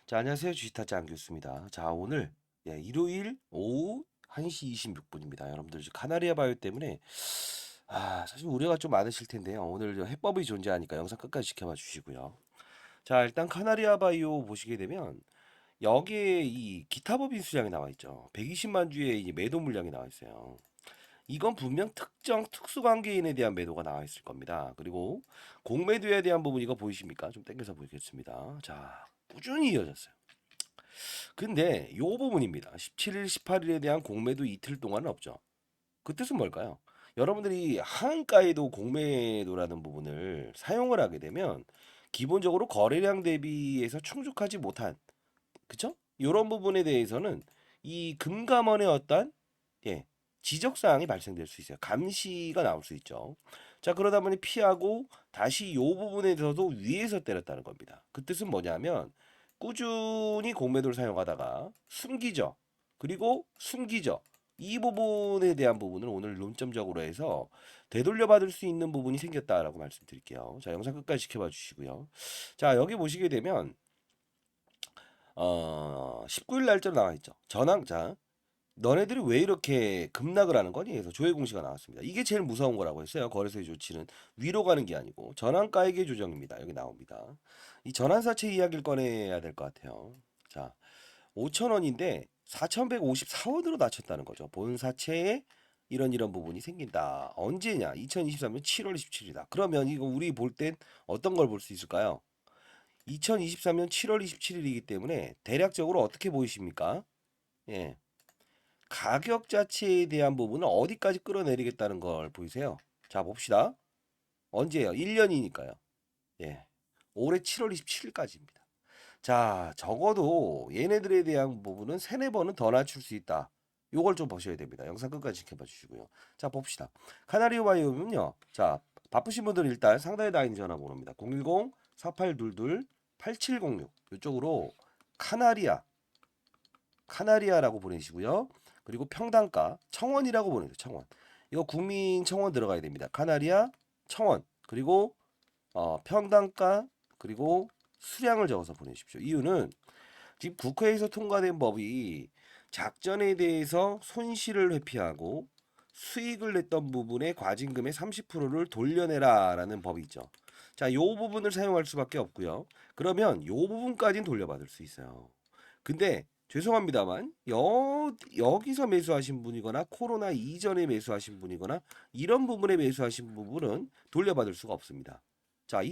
자, 안녕하세요. 주식타짜 안교수입니다. 자, 오늘 일요일 오후 1시 26분입니다. 여러분들 지금 카나리아 바이오 때문에 사실 우려가 좀 많으실 텐데요. 오늘 해법이 존재하니까 영상 끝까지 지켜봐 주시고요. 자, 일단 카나리아 바이오 보시게 되면 여기에 이 기타 법인 수량이 나와 있죠. 120만 주의 이제 매도 물량이 나와 있어요. 이건 분명 특정 특수관계인에 대한 매도가 나와 있을 겁니다. 그리고 공매도에 대한 부분 이거 보이십니까? 좀 당겨서 보겠습니다. 자, 꾸준히 이어졌어요. 근데 요 부분입니다. 17일, 18일에 대한 공매도 이틀 동안은 없죠. 그 뜻은 뭘까요? 여러분들이 하한가에도 공매도라는 부분을 사용을 하게 되면 기본적으로 거래량 대비해서 충족하지 못한, 그쵸? 이런 부분에 대해서는 이 금감원의 어떤 예, 지적 사항이 발생될 수 있어요. 감시가 나올 수 있죠. 자, 그러다 보니 피하고 다시 요 부분에 대해서도 위에서 때렸다는 겁니다. 그 뜻은 뭐냐면 꾸준히 공매도를 사용하다가 숨기죠. 그리고 숨기죠. 이 부분에 대한 부분을 오늘 논점적으로 해서 되돌려 받을 수 있는 부분이 생겼다라고 말씀드릴게요. 자, 영상 끝까지 지켜봐 주시고요. 자, 여기 보시게 되면 19일 날짜로 나와 있죠. 전환자 너네들이 왜 이렇게 급락을 하는 거니? 해서 조회 공시가 나왔습니다. 이게 제일 무서운 거라고 했어요. 거래소의 조치는 위로 가는 게 아니고 전환가액의 조정입니다. 여기 나옵니다. 이 전환사채 이야기를 꺼내야 될 것 같아요. 자, 5천 원인데 4,154원으로 낮췄다는 거죠. 본사채에 이런 부분이 생긴다. 언제냐? 2023년 7월 27일이다. 그러면 이거 우리 볼 땐 어떤 걸 볼 수 있을까요? 2023년 7월 27일이기 때문에 대략적으로 어떻게 보이십니까? 예. 가격 자체에 대한 부분은 어디까지 끌어내리겠다는 걸 보이세요? 자, 봅시다. 언제예요? 1년이니까요. 예. 올해 7월 27일까지입니다. 자, 적어도 얘네들에 대한 부분은 세네 번은 더 낮출 수 있다. 요걸 좀 보셔야 됩니다. 영상 끝까지 지켜봐 주시고요. 자, 봅시다. 카나리오 바이오면요. 자, 바쁘신 분들은 일단 상단에 나있는 전화번호입니다. 010-4822-8706 이쪽으로 카나리아라고 보내시고요. 그리고 평당가 청원이라고 보내세요. 청원. 이거 국민 청원 들어가야 됩니다. 카나리아 청원 그리고 평당가 그리고 수량을 적어서 보내십시오. 이유는 지금 국회에서 통과된 법이 작전에 대해서 손실을 회피하고 수익을 냈던 부분의 과징금의 30%를 돌려내라라는 법이 있죠. 자, 요 부분을 사용할 수밖에 없고요. 그러면 요 부분까지는 돌려받을 수 있어요. 근데 죄송합니다만 여기서 매수하신 분이거나 코로나 이전에 매수하신 분이거나 이런 부분에 매수하신 부분은 돌려받을 수가 없습니다. 자,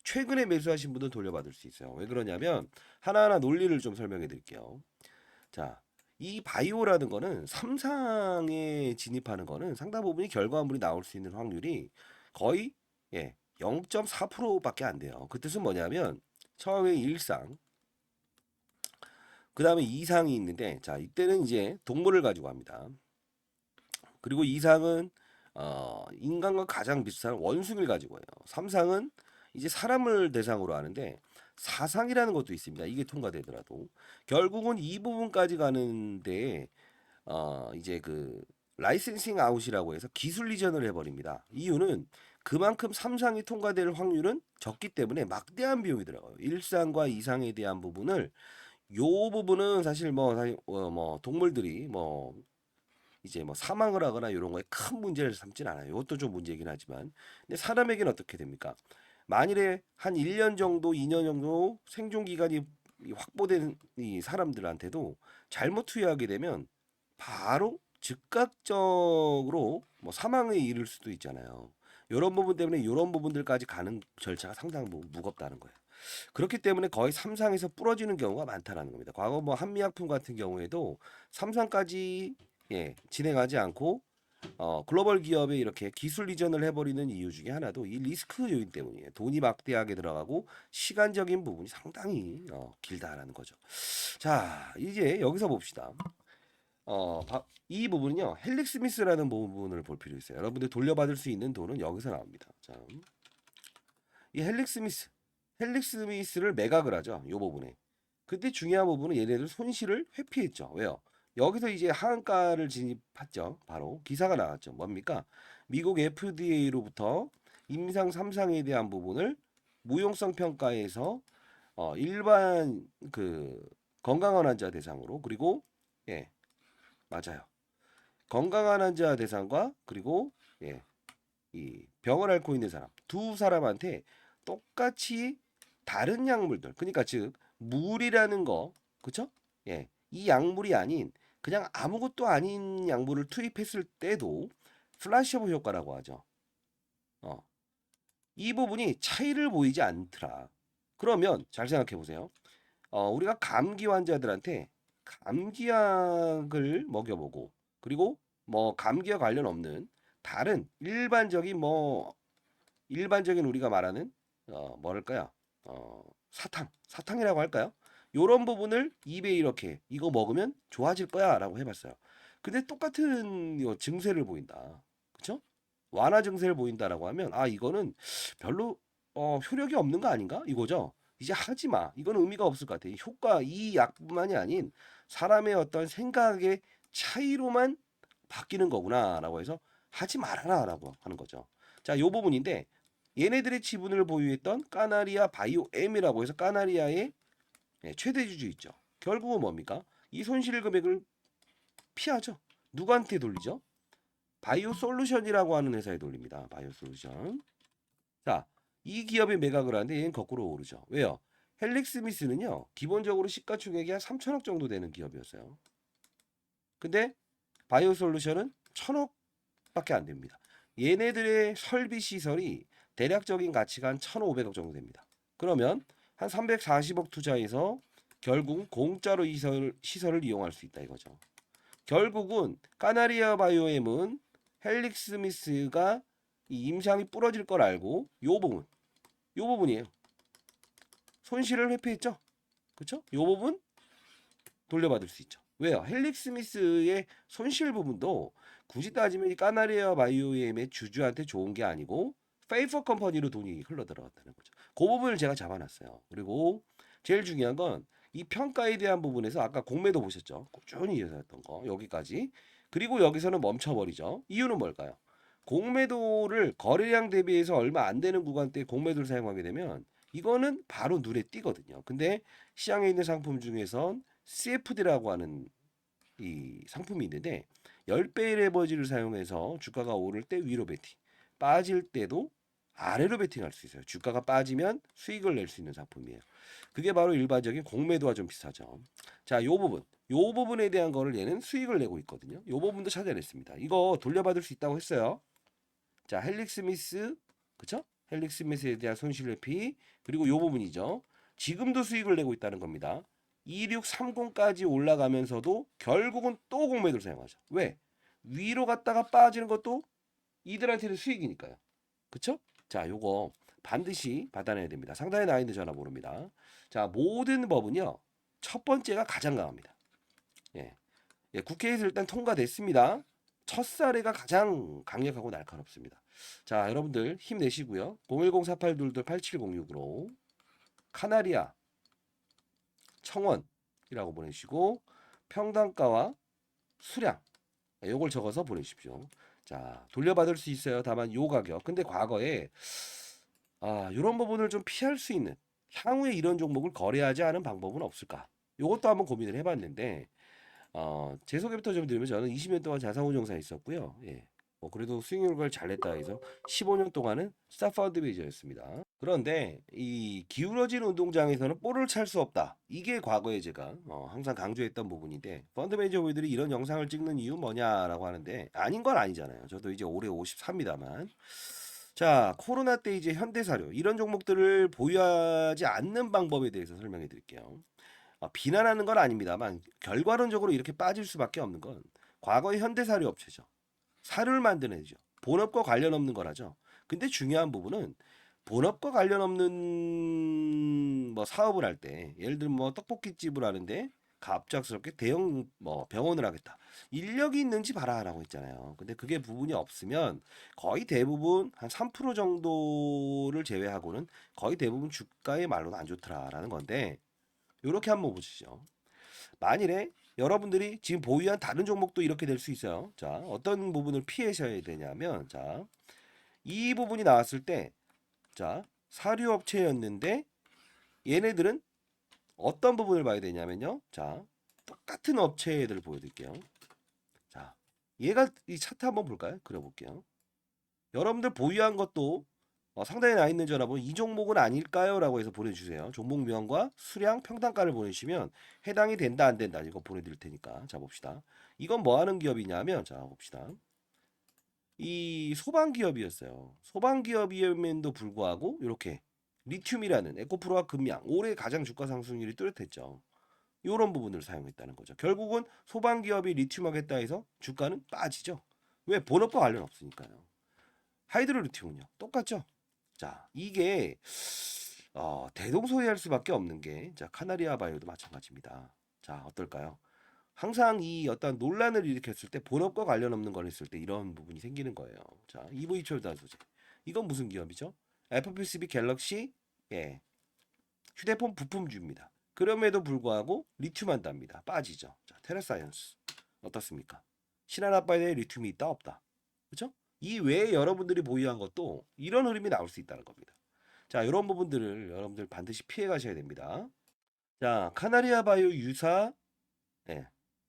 최근에 매수하신 분은 돌려받을 수 있어요. 왜 그러냐면 하나하나 논리를 좀 설명해 드릴게요. 자, 이 바이오라는 거는 삼상에 진입하는 거는 상당 부분이 결과물이 나올 수 있는 확률이 거의 0.4%밖에 안 돼요. 그 뜻은 뭐냐면 처음에 일상, 그 다음에 이상이 있는데 자 이때는 이제 동물을 가지고 합니다. 그리고 이상은 인간과 가장 비슷한 원숭이를 가지고 해요. 삼상은 이제 사람을 대상으로 하는데 사상이라는 것도 있습니다. 이게 통과되더라도 결국은 이 부분까지 가는데 이제 그 라이센싱 아웃이라고 해서 기술 이전을 해버립니다. 이유는 그만큼 삼상이 통과될 확률은 적기 때문에 막대한 비용이 들어가요. 일상과 이상에 대한 부분을 요 부분은 사실 뭐 동물들이 뭐 이제 뭐 사망을 하거나 이런 거에 큰 문제를 삼진 않아요. 이것도 좀 문제이긴 하지만 근데 사람에게는 어떻게 됩니까? 만일에 한 1년 정도, 2년 정도 생존 기간이 확보된 이 사람들한테도 잘못 투여하게 되면 바로 즉각적으로 뭐 사망에 이를 수도 있잖아요. 이런 부분 때문에 이런 부분들까지 가는 절차가 상당히 무겁다는 거예요. 그렇기 때문에 거의 삼상에서 부러지는 경우가 많다라는 겁니다. 과거 뭐 한미약품 같은 경우에도 삼상까지 진행하지 않고 글로벌 기업에 이렇게 기술 이전을 해버리는 이유 중에 하나도 이 리스크 요인 때문이에요. 돈이 막대하게 들어가고 시간적인 부분이 상당히 길다라는 거죠. 자, 이제 여기서 봅시다. 이 부분은요, 헬릭 스미스라는 부분을 볼 필요 있어요. 여러분들 돌려받을 수 있는 돈은 여기서 나옵니다. 자, 이 헬릭 스미스를 매각을 하죠. 이 부분에. 근데 중요한 부분은 얘네들 손실을 회피했죠. 왜요? 여기서 이제 하한가를 진입했죠. 바로 기사가 나왔죠. 뭡니까? 미국 FDA로부터 임상 3상에 대한 부분을 무용성 평가에서 일반 그 건강한 환자 대상으로 그리고 예, 맞아요. 건강한 환자 대상과 그리고 예, 이 병을 앓고 있는 사람 두 사람한테 똑같이 다른 약물들 그러니까 즉 물이라는 거 그쵸? 예, 이 약물이 아닌 그냥 아무것도 아닌 약물을 투입했을 때도 플라시보 효과라고 하죠. 어, 이 부분이 차이를 보이지 않더라. 그러면 잘 생각해 보세요. 우리가 감기 환자들한테 감기약을 먹여보고 그리고 뭐 감기와 관련 없는 다른 일반적인 일반적인 우리가 말하는 뭐랄까요? 사탕이라고 할까요? 요런 부분을 입에 이렇게 이거 먹으면 좋아질 거야라고 해봤어요. 근데 똑같은 증세를 보인다. 그쵸? 완화 증세를 보인다라고 하면 아 이거는 별로 효력이 없는 거 아닌가? 이거죠. 이제 하지 마. 이건 의미가 없을 것 같아. 이 약뿐만이 아닌 사람의 어떤 생각의 차이로만 바뀌는 거구나라고 해서 하지 말아라라고 하는 거죠. 자, 요 부분인데 얘네들의 지분을 보유했던 까나리아 바이오 M이라고 해서 까나리아의 최대 주주있죠. 결국은 뭡니까? 이 손실 금액을 피하죠. 누구한테 돌리죠? 바이오 솔루션이라고 하는 회사에 돌립니다. 바이오 솔루션. 자, 이 기업이 매각을 하는데 얘는 거꾸로 오르죠. 왜요? 헬릭 스미스는요. 기본적으로 시가총액이 한 3천억 정도 되는 기업이었어요. 근데 바이오 솔루션은 1,000억밖에 안 됩니다. 얘네들의 설비 시설이 대략적인 가치가 한 1,500억 정도 됩니다. 그러면 한 340억 투자해서 결국 공짜로 시설을 이용할 수 있다 이거죠. 결국은 까나리아 바이오엠은 헬릭 스미스가 이 임상이 부러질 걸 알고 요 부분이에요. 손실을 회피했죠. 그렇죠? 요 부분 돌려받을 수 있죠. 왜요? 헬릭 스미스의 손실 부분도 굳이 따지면 이 까나리아 바이오엠의 주주한테 좋은 게 아니고 페이퍼 컴퍼니로 돈이 흘러 들어갔다는 거죠. 그 부분을 제가 잡아놨어요. 그리고 제일 중요한 건 이 평가에 대한 부분에서 아까 공매도 보셨죠? 꾸준히 이어졌던 거 여기까지. 그리고 여기서는 멈춰버리죠. 이유는 뭘까요? 공매도를 거래량 대비해서 얼마 안 되는 구간대에 공매도를 사용하게 되면 이거는 바로 눈에 띄거든요. 근데 시장에 있는 상품 중에선 CFD라고 하는 이 상품이 있는데 10배의 레버지를 사용해서 주가가 오를 때 위로 베팅, 빠질 때도 아래로 베팅할 수 있어요. 주가가 빠지면 수익을 낼 수 있는 상품이에요. 그게 바로 일반적인 공매도와 좀 비슷하죠. 자, 요 부분에 대한 거를 얘는 수익을 내고 있거든요. 요 부분도 찾아냈습니다. 이거 돌려받을 수 있다고 했어요. 자, 헬릭 스미스, 그쵸? 헬릭 스미스에 대한 손실 회피, 그리고 요 부분이죠. 지금도 수익을 내고 있다는 겁니다. 2630까지 올라가면서도 결국은 또 공매도를 사용하죠. 왜? 위로 갔다가 빠지는 것도 이들한테는 수익이니까요. 그쵸? 자, 요거 반드시 받아내야 됩니다. 상단에 나와 있는 전화 모릅니다. 자, 모든 법은요. 첫 번째가 가장 강합니다. 예. 예, 국회에서 일단 통과됐습니다. 첫 사례가 가장 강력하고 날카롭습니다. 자, 여러분들 힘내시고요. 010-4822-8706으로 카나리아 청원이라고 보내주시고 평당가와 수량 요걸 적어서 보내십시오. 자, 돌려받을 수 있어요. 다만 요 가격. 근데 과거에 이런 부분을 좀 피할 수 있는 향후에 이런 종목을 거래하지 않은 방법은 없을까? 요것도 한번 고민을 해봤는데 제 소개부터 좀 드리면 저는 20년 동안 자산운용사에 있었고요. 예. 그래도 수익률을 잘 냈다 해서 15년 동안은 스타펀드 매니저였습니다. 그런데 이 기울어진 운동장에서는 볼을 찰 수 없다. 이게 과거에 제가 항상 강조했던 부분인데 펀드 매니저분들이 이런 영상을 찍는 이유 뭐냐라고 하는데 아닌 건 아니잖아요. 저도 이제 올해 54입니다만 자 코로나 때 이제 현대사료 이런 종목들을 보유하지 않는 방법에 대해서 설명해 드릴게요. 비난하는 건 아닙니다만 결과론적으로 이렇게 빠질 수밖에 없는 건 과거의 현대사료 업체죠. 사료를 만드는 애죠. 본업과 관련 없는 거라죠. 근데 중요한 부분은 본업과 관련 없는 뭐 사업을 할 때 예를 들면 뭐 떡볶이집을 하는데 갑작스럽게 대형 뭐 병원을 하겠다. 인력이 있는지 봐라라고 했잖아요. 근데 그게 부분이 없으면 거의 대부분 한 3% 정도를 제외하고는 거의 대부분 주가의 말로는 안 좋더라라는 건데 요렇게 한번 보시죠. 만일에 여러분들이 지금 보유한 다른 종목도 이렇게 될 수 있어요. 자, 어떤 부분을 피하셔야 되냐면, 자, 이 부분이 나왔을 때, 자, 사료업체였는데 얘네들은 어떤 부분을 봐야 되냐면요. 자, 똑같은 업체들 보여드릴게요. 자, 얘가 이 차트 한번 볼까요? 그려볼게요. 여러분들 보유한 것도 상단에 나 있는 전화번호 이 종목은 아닐까요? 라고 해서 보내주세요. 종목명과 수량 평단가를 보내주시면 해당이 된다 안 된다 이거 보내드릴 테니까. 자, 봅시다. 이건 뭐 하는 기업이냐면, 자, 봅시다. 이 소방기업이었어요. 소방기업임에도 불구하고 이렇게 리튬이라는 에코프로와 금양 올해 가장 주가 상승률이 뚜렷했죠. 이런 부분을 사용했다는 거죠. 결국은 소방기업이 리튬하겠다 해서 주가는 빠지죠. 왜? 본업과 관련 없으니까요. 하이드로리튬은요. 똑같죠. 자, 이게 대동소이할 수밖에 없는 게, 자, 카나리아 바이오도 마찬가지입니다. 자, 어떨까요? 항상 이 어떤 논란을 일으켰을 때 본업과 관련 없는 걸 했을 때 이런 부분이 생기는 거예요. 자, EV 철단 소재. 이건 무슨 기업이죠? FPCB 갤럭시, 예, 휴대폰 부품주입니다. 그럼에도 불구하고 리튬 한답니다. 빠지죠. 자, 테라사이언스 어떻습니까? 신한아빠에 리튬이 있다 없다. 그렇죠? 이 외에 여러분들이 보유한 것도 이런 흐름이 나올 수 있다는 겁니다. 자, 이런 부분들을 여러분들 반드시 피해 가셔야 됩니다. 자, 카나리아 바이오 유사, 예,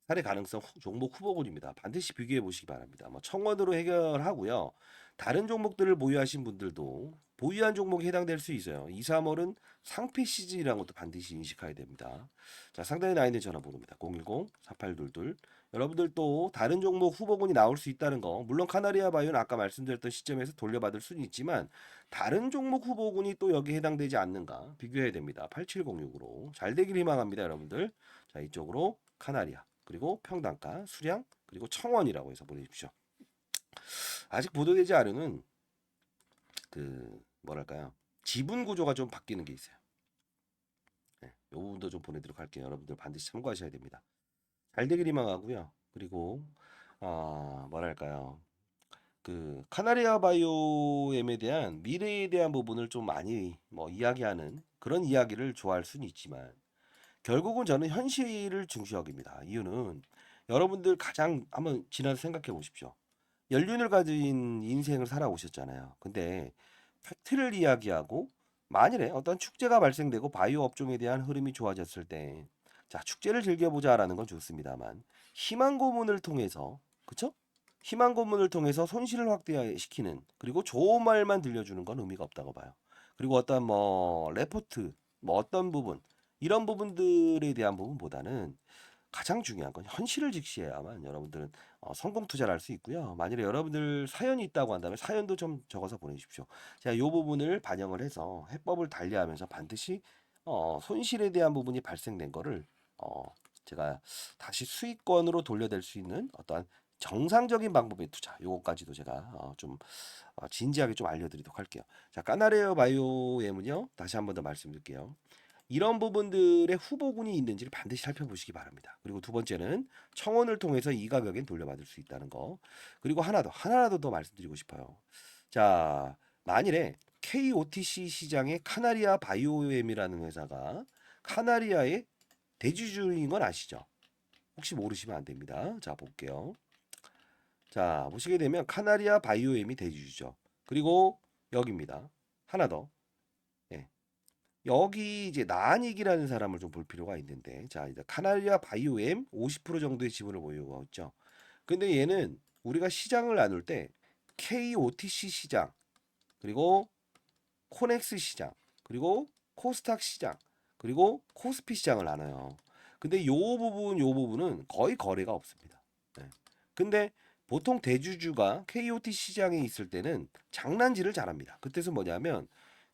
사례 가능성 종목 후보군입니다. 반드시 비교해 보시기 바랍니다. 뭐 청원으로 해결하고요. 다른 종목들을 보유하신 분들도 보유한 종목에 해당될 수 있어요. 2, 3월은 상패 시즌이라는 것도 반드시 인식해야 됩니다. 자, 상단에 나 있는 전화번호입니다. 010-4822. 여러분들 또 다른 종목 후보군이 나올 수 있다는 거. 물론 카나리아 바이오는 아까 말씀드렸던 시점에서 돌려받을 수는 있지만 다른 종목 후보군이 또 여기에 해당되지 않는가 비교해야 됩니다. 8706으로. 잘 되길 희망합니다, 여러분들. 자, 이쪽으로 카나리아, 그리고 평단가, 수량, 그리고 청원이라고 해서 보내주십시오. 아직 보도되지 않은 그 뭐랄까요, 지분 구조가 좀 바뀌는 게 있어요. 네, 이 부분도 좀 보내도록 할게요. 여러분들 반드시 참고하셔야 됩니다. 잘 되길 희망하고요. 그리고 뭐랄까요, 그 카나리아 바이오엠에 대한 미래에 대한 부분을 좀 많이 뭐 이야기하는 그런 이야기를 좋아할 수는 있지만 결국은 저는 현실을 중시 여깁니다. 이유는 여러분들 가장 한번 지나서 생각해 보십시오. 연륜을 가진 인생을 살아오셨잖아요. 근데 팩트를 이야기하고 만일에 어떤 축제가 발생되고 바이오 업종에 대한 흐름이 좋아졌을 때, 자, 축제를 즐겨보자라는 건 좋습니다만 희망 고문을 통해서, 그쵸? 희망 고문을 통해서 손실을 확대시키는, 그리고 좋은 말만 들려주는 건 의미가 없다고 봐요. 그리고 어떤 뭐 레포트, 뭐 어떤 부분, 이런 부분들에 대한 부분보다는 가장 중요한 건 현실을 직시해야만 여러분들은 성공 투자를 할 수 있고요. 만일에 여러분들 사연이 있다고 한다면 사연도 좀 적어서 보내주십시오. 제가 이 부분을 반영을 해서 해법을 달리하면서 반드시 손실에 대한 부분이 발생된 거를 제가 다시 수익권으로 돌려낼 수 있는 어떠한 정상적인 방법의 투자, 요거까지도 제가 좀 진지하게 좀 알려드리도록 할게요. 자, 까나레어 바이오엠은요, 다시 한 번 더 말씀드릴게요. 이런 부분들의 후보군이 있는지를 반드시 살펴보시기 바랍니다. 그리고 두 번째는 청원을 통해서 이 가격엔 돌려받을 수 있다는 거. 그리고 하나라도 더 말씀드리고 싶어요. 자, 만일에 KOTC 시장의 카나리아 바이오엠이라는 회사가 카나리아의 대주주인 건 아시죠? 혹시 모르시면 안 됩니다. 자, 볼게요. 자, 보시게 되면 카나리아 바이오엠이 대주주죠. 그리고 여기입니다. 하나 더. 예. 여기 이제 나한익이라는 사람을 좀 볼 필요가 있는데, 자, 이제 카나리아 바이오엠 50% 정도의 지분을 보유하고 있죠. 근데 얘는 우리가 시장을 나눌 때 KOTC 시장, 그리고 코넥스 시장, 그리고 코스닥 시장, 그리고 코스피 시장을 나눠요. 근데 요 부분은 거의 거래가 없습니다. 네. 근데 보통 대주주가 KOT 시장에 있을 때는 장난질을 잘합니다. 그 뜻은 뭐냐면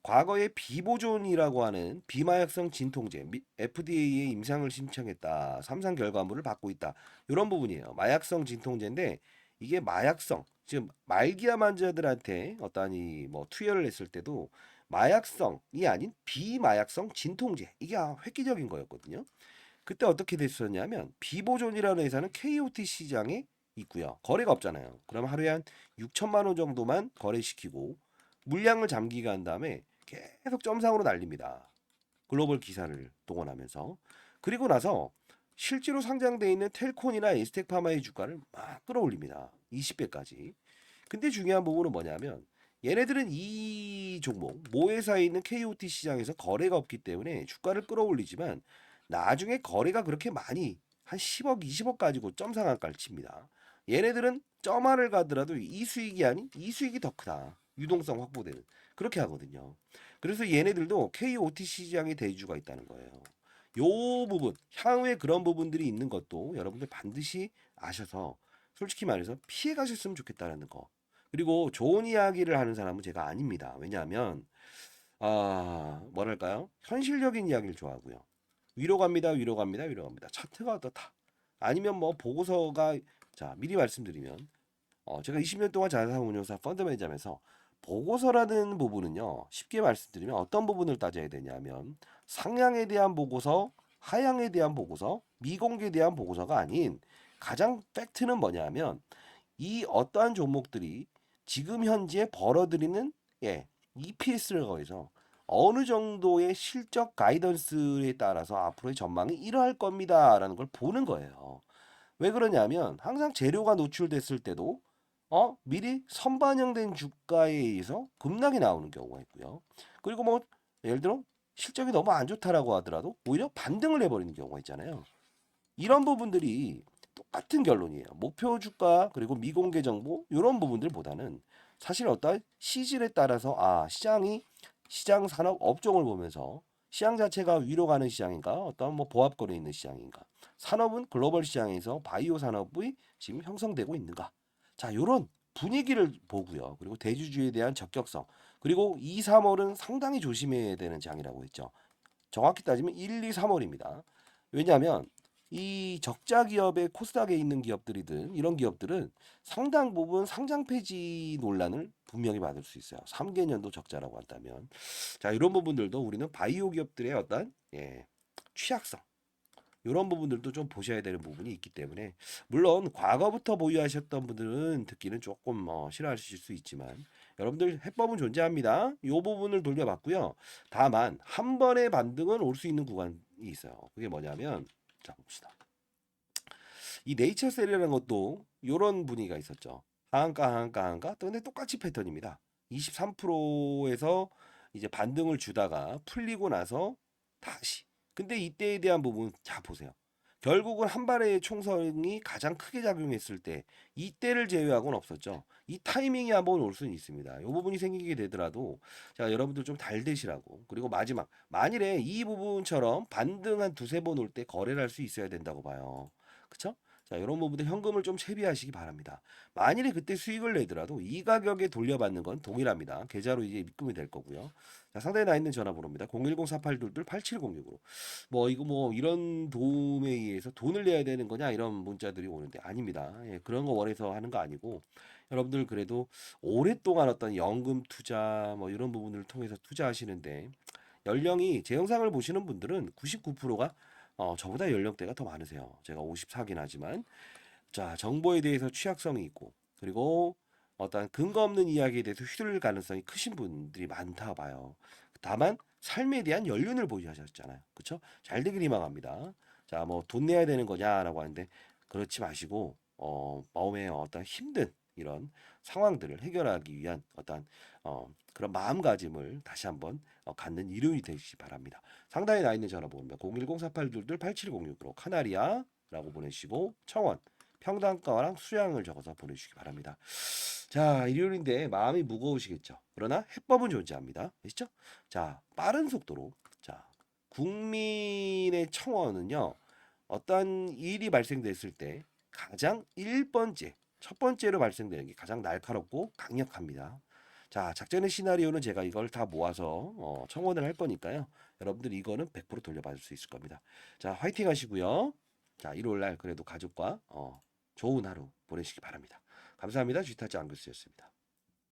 과거에 비보존이라고 하는 비마약성 진통제 FDA에 임상을 신청했다. 3상 결과물을 받고 있다. 이런 부분이에요. 마약성 진통제인데 이게 마약성, 지금 말기암 환자들한테 어떠한 이뭐 투여를 했을 때도 마약성이 아닌 비마약성 진통제, 이게 획기적인 거였거든요. 그때 어떻게 됐었냐면 비보존이라는 회사는 KOT 시장에 있고요. 거래가 없잖아요. 그럼 하루에 한 6천만 원 정도만 거래시키고 물량을 잠기게 한 다음에 계속 점상으로 날립니다. 글로벌 기사를 동원하면서. 그리고 나서 실제로 상장돼 있는 텔콘이나 에스텍파마의 주가를 막 끌어올립니다. 20배까지. 근데 중요한 부분은 뭐냐면 얘네들은 이 종목 모회사에 있는 KOT 시장에서 거래가 없기 때문에 주가를 끌어올리지만 나중에 거래가 그렇게 많이 한 10억, 20억 가지고 점 상한가를 칩니다. 얘네들은 점화를 가더라도 이 수익이 아닌 이 수익이 더 크다. 유동성 확보되는 그렇게 하거든요. 그래서 얘네들도 KOT 시장의 대주가 있다는 거예요. 요 부분 향후에 그런 부분들이 있는 것도 여러분들 반드시 아셔서 솔직히 말해서 피해 가셨으면 좋겠다는 거. 그리고 좋은 이야기를 하는 사람은 제가 아닙니다. 왜냐하면 뭐랄까요? 현실적인 이야기를 좋아하고요. 위로 갑니다. 위로 갑니다. 위로 갑니다. 차트가 어떻다. 아니면 뭐 보고서가 자, 미리 말씀드리면 제가 20년 동안 자산운용사 펀드 매니저면서 보고서라는 부분은요. 쉽게 말씀드리면 어떤 부분을 따져야 되냐면 상향에 대한 보고서, 하향에 대한 보고서, 미공개에 대한 보고서가 아닌 가장 팩트는 뭐냐면 이 어떠한 종목들이 지금 현재 벌어들이는 EPS를 거해서 어느 정도의 실적 가이던스에 따라서 앞으로의 전망이 이러할 겁니다라는 걸 보는 거예요. 왜 그러냐면 항상 재료가 노출됐을 때도 미리 선반영된 주가에 의해서 급락이 나오는 경우가 있고요. 그리고 뭐 예를 들어 실적이 너무 안 좋다라고 하더라도 오히려 반등을 해버리는 경우가 있잖아요. 이런 부분들이 똑같은 결론이에요. 목표 주가 그리고 미공개 정보 이런 부분들보다는 사실 어떤 시즌에 따라서 시장이 시장 산업 업종을 보면서 시장 자체가 위로 가는 시장인가 어떤 뭐 보합권에 있는 시장인가 산업은 글로벌 시장에서 바이오 산업이 지금 형성되고 있는가 자 요런 분위기를 보고요. 그리고 대주주에 대한 적격성 그리고 2, 3월은 상당히 조심해야 되는 장이라고 했죠. 정확히 따지면 1, 2, 3월입니다. 왜냐하면 이 적자 기업의 코스닥에 있는 기업들이든 이런 기업들은 상당 부분 상장 폐지 논란을 분명히 받을 수 있어요. 3개년도 적자라고 한다면 자 이런 부분들도 우리는 바이오 기업들의 어떤 취약성 이런 부분들도 좀 보셔야 되는 부분이 있기 때문에 물론 과거부터 보유하셨던 분들은 듣기는 조금 싫어하실 수 있지만 여러분들 해법은 존재합니다. 이 부분을 돌려봤고요. 다만 한 번의 반등은 올 수 있는 구간이 있어요. 그게 뭐냐면 자 봅시다. 이 네이처셀이라는 것도 이런 분위기가 있었죠. 하한가 하한가 하한가 근데 똑같이 패턴입니다. 23%에서 이제 반등을 주다가 풀리고 나서 다시 근데 이때에 대한 부분 자 보세요. 결국은 한 발의 총성이 가장 크게 작용했을 때 이때를 제외하고는 없었죠. 이 타이밍이 한번 올 수는 있습니다. 이 부분이 생기게 되더라도 자 여러분들 좀 잘 되시라고 그리고 마지막 만일에 이 부분처럼 반등 한 두세 번 올 때 거래를 할 수 있어야 된다고 봐요. 그쵸? 자, 이런 부분들 현금을 좀 채비하시기 바랍니다. 만일에 그때 수익을 내더라도 이 가격에 돌려받는 건 동일합니다. 계좌로 이제 입금이 될 거고요. 자, 상단에 나 있는 전화번호입니다. 010-4822-8706으로. 뭐 이거 뭐 이런 도움에 의해서 돈을 내야 되는 거냐 이런 문자들이 오는데 아닙니다. 예, 그런 거 원해서 하는 거 아니고 여러분들 그래도 오랫동안 어떤 연금 투자 뭐 이런 부분을 통해서 투자하시는데 연령이 제 영상을 보시는 분들은 99%가 저보다 연령대가 더 많으세요. 제가 54긴 하지만 자 정보에 대해서 취약성이 있고 그리고 어떤 근거 없는 이야기에 대해서 휘둘릴 가능성이 크신 분들이 많다 봐요. 다만 삶에 대한 연륜을 보유하셨잖아요. 그쵸? 잘 되길 희망합니다. 자 뭐 돈 내야 되는 거냐라고 하는데 그렇지 마시고 마음에 어떤 힘든 이런 상황들을 해결하기 위한 어떤 그런 마음가짐을 다시 한번 갖는 일요일이 되시기 바랍니다. 상단에 나 있는 전화번호입니다. 010-4822-8706으로 카나리아라고 보내시고 청원 평단가랑 수량을 적어서 보내주시기 바랍니다. 자, 일요일인데 마음이 무거우시겠죠. 그러나 해법은 존재합니다. 아시죠? 자, 빠른 속도로 자, 국민의 청원은요. 어떤 일이 발생됐을 때 가장 1번째, 첫 번째로 발생되는 게 가장 날카롭고 강력합니다. 자, 작전의 시나리오는 제가 이걸 다 모아서 청원을 할 거니까요. 여러분들 이거는 100% 돌려받을 수 있을 겁니다. 자, 화이팅 하시고요. 자, 일요일 날 그래도 가족과 좋은 하루 보내시기 바랍니다. 감사합니다. 쥐타짜 안교수였습니다.